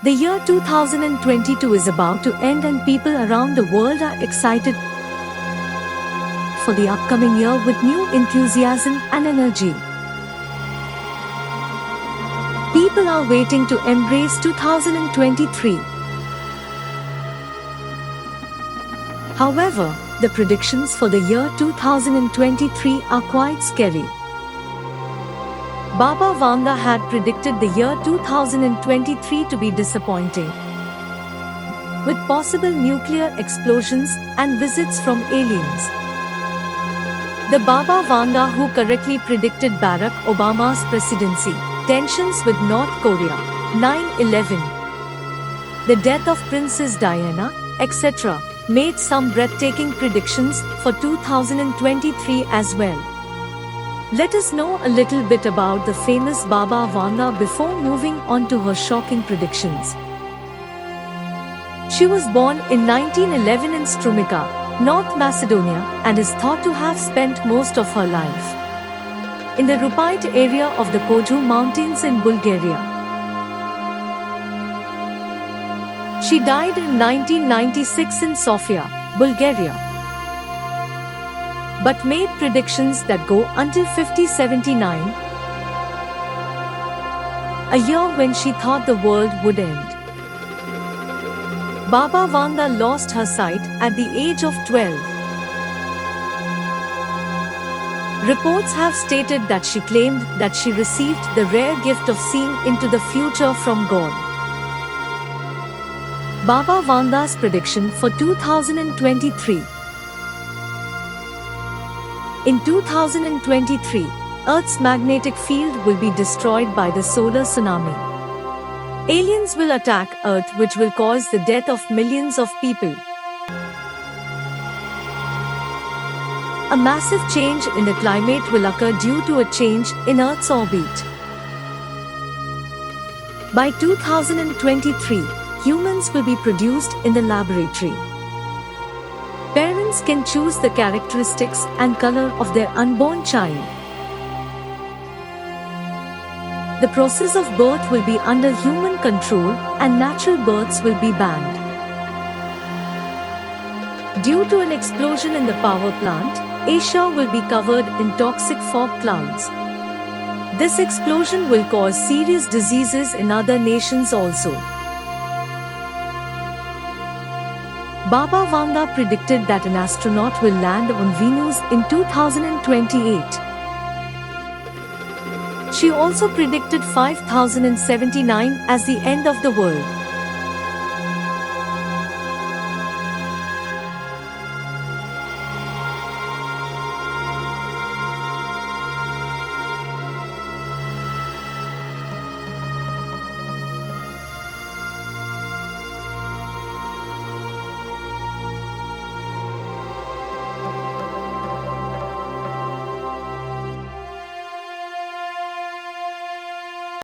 The year 2022 is about to end and people around the world are excited for the upcoming year with new enthusiasm and energy. People are waiting to embrace 2023. However, the predictions for the year 2023 are quite scary. Baba Vanga had predicted the year 2023 to be disappointing, with possible nuclear explosions and visits from aliens. The Baba Vanga who correctly predicted Barack Obama's presidency, tensions with North Korea, 9/11, the death of Princess Diana, etc., made some breathtaking predictions for 2023 as well. Let us know a little bit about the famous Baba Vanga before moving on to her shocking predictions. She was born in 1911 in Strumica, North Macedonia, and is thought to have spent most of her life in the Rupite area of the Koju Mountains in Bulgaria. She died in 1996 in Sofia, Bulgaria, but made predictions that go until 5079, a year when she thought the world would end. Baba Vanga lost her sight at the age of 12. Reports have stated that she claimed that she received the rare gift of seeing into the future from God. Baba Vanga's prediction for 2023. In 2023, Earth's magnetic field will be destroyed by the solar tsunami. Aliens will attack Earth, which will cause the death of millions of people. A massive change in the climate will occur due to a change in Earth's orbit. By 2023, humans will be produced in the laboratory. Parents can choose the characteristics and color of their unborn child. The process of birth will be under human control and natural births will be banned. Due to an explosion in the power plant, Asia will be covered in toxic fog clouds. This explosion will cause serious diseases in other nations also. Baba Vanga predicted that an astronaut will land on Venus in 2028. She also predicted 5079 as the end of the world.